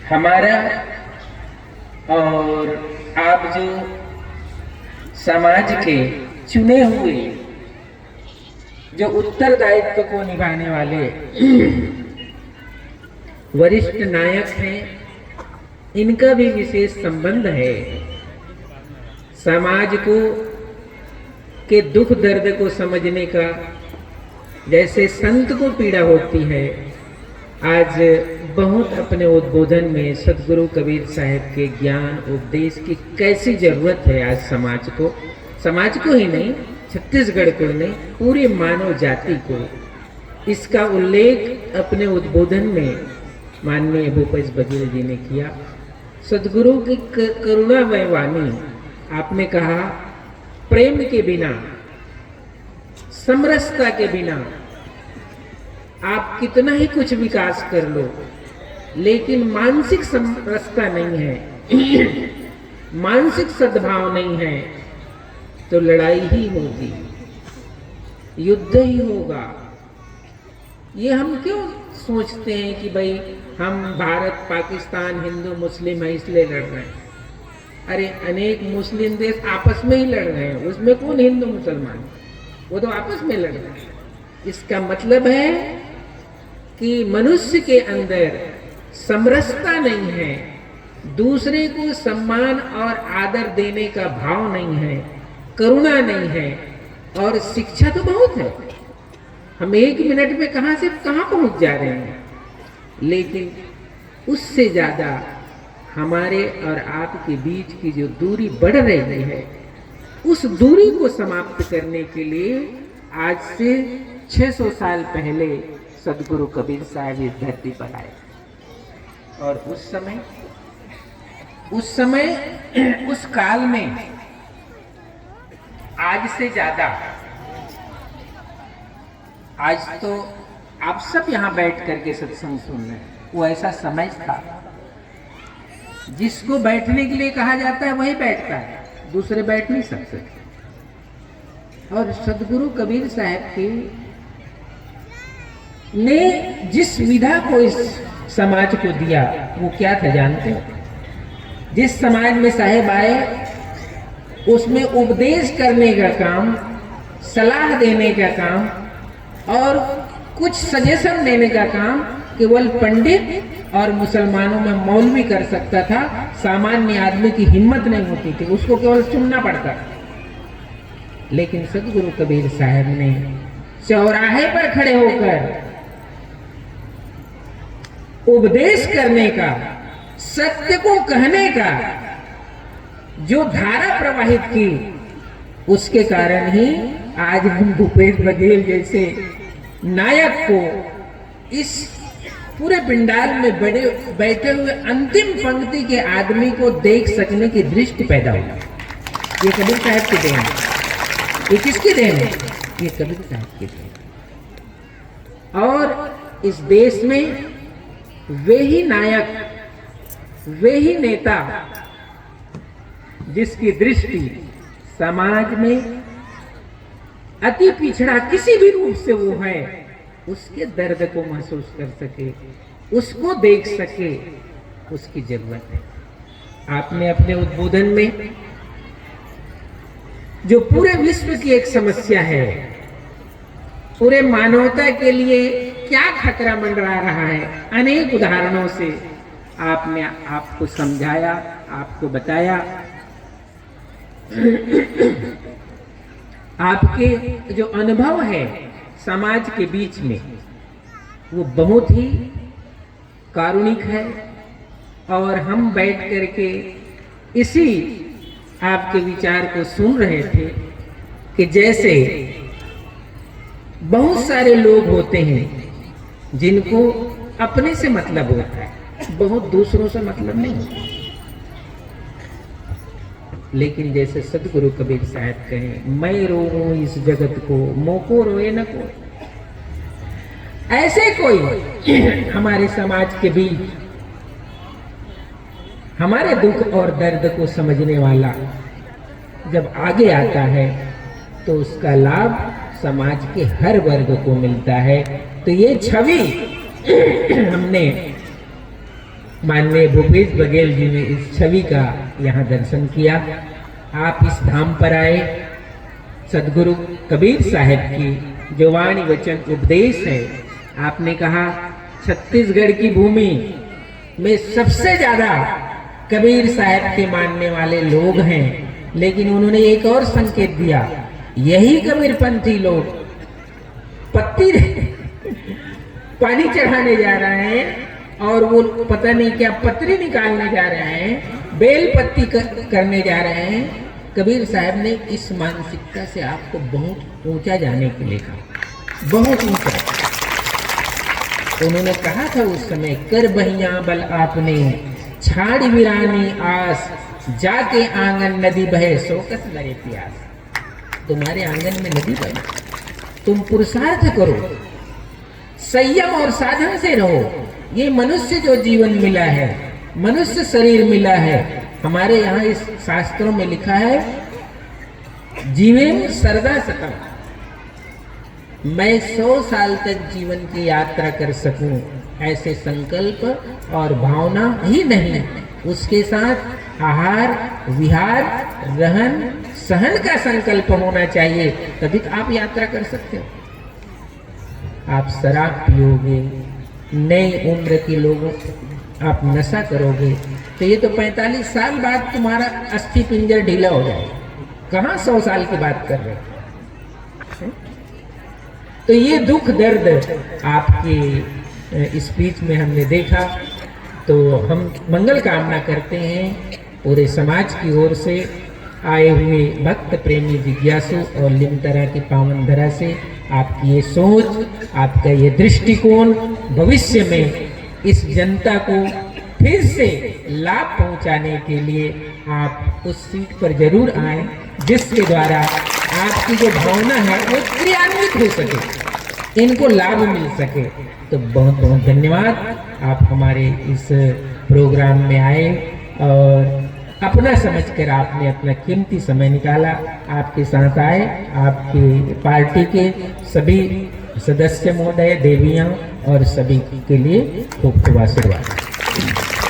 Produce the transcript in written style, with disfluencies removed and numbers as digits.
हमारा और आप जो समाज के चुने हुए जो उत्तरदायित्व को निभाने वाले वरिष्ठ नायक हैं, इनका भी विशेष संबंध है। समाज को के दुख दर्द को समझने का जैसे संत को पीड़ा होती है, आज बहुत अपने उद्बोधन में सदगुरु कबीर साहब के ज्ञान उपदेश की कैसी जरूरत है। आज समाज को ही नहीं, छत्तीसगढ़ को नहीं, पूरी मानव जाति को इसका उल्लेख अपने उद्बोधन में माननीय भूपेश बघेल जी ने किया। सदगुरु की करुणामय वाणी, आपने कहा प्रेम के बिना, समरसता के बिना आप कितना ही कुछ विकास कर लो, लेकिन मानसिक समरसता नहीं है, मानसिक सद्भाव नहीं है, तो लड़ाई ही होगी, युद्ध ही होगा। ये हम क्यों सोचते हैं कि भाई हम भारत पाकिस्तान हिंदू मुस्लिम है इसलिए लड़ रहे हैं? अरे अनेक मुस्लिम देश आपस में ही लड़ रहे हैं, उसमें कौन हिंदू मुसलमान, वो तो आपस में लड़ रहे हैं। इसका मतलब है कि मनुष्य के अंदर समरसता नहीं है, दूसरे को सम्मान और आदर देने का भाव नहीं है, करुणा नहीं है। और शिक्षा तो बहुत है, हम 1 मिनट में कहां से कहां पहुंच जा रहे हैं, लेकिन उससे ज्यादा हमारे और आपके बीच की जो दूरी बढ़ रही है, उस दूरी को समाप्त करने के लिए आज से 600 साल पहले सदगुरु कबीर साहब इस धरती पर आए। और उस समय उस काल में आज से ज्यादा, आज तो आप सब यहां बैठ करके सत्संग सुन रहे हैं, वो ऐसा समय था जिसको बैठने के लिए कहा जाता है वही बैठता है, दूसरे बैठ नहीं सकते। और सदगुरु कबीर साहब की ने जिस विधा को इस समाज को दिया वो क्या था जानते हो? जिस समाज में साहेब आए उसमें उपदेश करने का काम, सलाह देने का काम और कुछ सजेशन देने का काम केवल पंडित और मुसलमानों में मौलवी कर सकता था। सामान्य आदमी की हिम्मत नहीं होती थी, उसको केवल सुनना पड़ता था। लेकिन सदगुरु कबीर साहब ने चौराहे पर खड़े होकर उपदेश करने का, सत्य को कहने का जो धारा प्रवाहित की, उसके कारण ही आज हम भूपेश बघेल जैसे नायक को इस पूरे पंडाल में बैठे हुए अंतिम पंक्ति के आदमी को देख सकने की दृष्टि पैदा हुई। ये कबीर साहब की देन है। ये किसकी देन है? ये कबीर साहब की देन। और इस देश में वे ही नायक, वे ही नेता जिसकी दृष्टि समाज में अति पिछड़ा किसी भी रूप से वो है, उसके दर्द को महसूस कर सके, उसको देख सके, उसकी जरूरत है। आपने अपने उद्बोधन में जो पूरे विश्व की एक समस्या है, पूरे मानवता के लिए क्या खतरा मंडरा रहा है, अनेक उदाहरणों से आपने आपको समझाया, आपको बताया। आपके जो अनुभव है समाज के बीच में वो बहुत ही कारुणिक है। और हम बैठ करके इसी आपके विचार को सुन रहे थे कि जैसे बहुत सारे लोग होते हैं जिनको अपने से मतलब होता है, बहुत दूसरों से मतलब नहीं। लेकिन जैसे सदगुरु कबीर साहब कहें, मैं रोऊं इस जगत को, मोको रोए न कोई। ऐसे कोई हमारे समाज के बीच हमारे दुख और दर्द को समझने वाला जब आगे आता है तो उसका लाभ समाज के हर वर्ग को मिलता है। तो ये छवि हमने माननीय भूपेश बघेल जी ने इस छवि का यहाँ दर्शन किया। आप इस धाम पर आए, सदगुरु कबीर साहब की जो वाणी वचन उपदेश है, आपने कहा छत्तीसगढ़ की भूमि में सबसे ज्यादा कबीर साहब के मानने वाले लोग हैं, लेकिन उन्होंने एक और संकेत दिया, यही कबीरपंथी लोग पत्ती पानी चढ़ाने जा रहे हैं और वो पता नहीं क्या पत्री निकालने जा रहे हैं, बेल पत्ती करने जा रहे हैं। कबीर साहब ने इस मानसिकता से आपको बहुत ऊंचा जाने के लिए कहा, बहुत ऊंचा। उन्होंने कहा था उस समय, कर बहिया बल आपने छाड़ी वीरानी आस, जाके आंगन नदी बहे सोकस मरे प्यास। तुम्हारे आंगन में नदी बहे, तुम पुरुषार्थ करो, संयम और साधन से रहो। ये मनुष्य जो जीवन मिला है, मनुष्य शरीर मिला है, हमारे यहाँ इस शास्त्रों में लिखा है, जीवेम सरदा सकम, मैं 100 साल तक जीवन की यात्रा कर सकूं, ऐसे संकल्प और भावना ही नहीं, उसके साथ आहार विहार रहन सहन का संकल्प होना चाहिए, तभी तो आप यात्रा कर सकते हो। आप शराब पियोगे, नई उम्र के लोगों आप नशा करोगे, तो ये तो 45 साल बाद तुम्हारा अस्थि पिंजर ढीला हो जाएगा। कहाँ 100 साल की बात कर रहे हो? तो ये दुख दर्द आपके स्पीच में हमने देखा, तो हम मंगल कामना करते हैं पूरे समाज की ओर से आए हुए भक्त प्रेमी जिज्ञासु और लिमतरा की पावन धरा से आपकी ये सोच, आपका ये दृष्टिकोण भविष्य में इस जनता को फिर से लाभ पहुंचाने के लिए आप उस सीट पर जरूर आए, जिसके द्वारा आपकी जो भावना है वो क्रियान्वित हो सके, इनको लाभ मिल सके। तो बहुत बहुत धन्यवाद, आप हमारे इस प्रोग्राम में आए और अपना समझकर आपने अपना कीमती समय निकाला, आपके साथ आए। आपके पार्टी के सभी सदस्य महोदय, देवियां और सभी के लिए खूब खूब आशीर्वाद।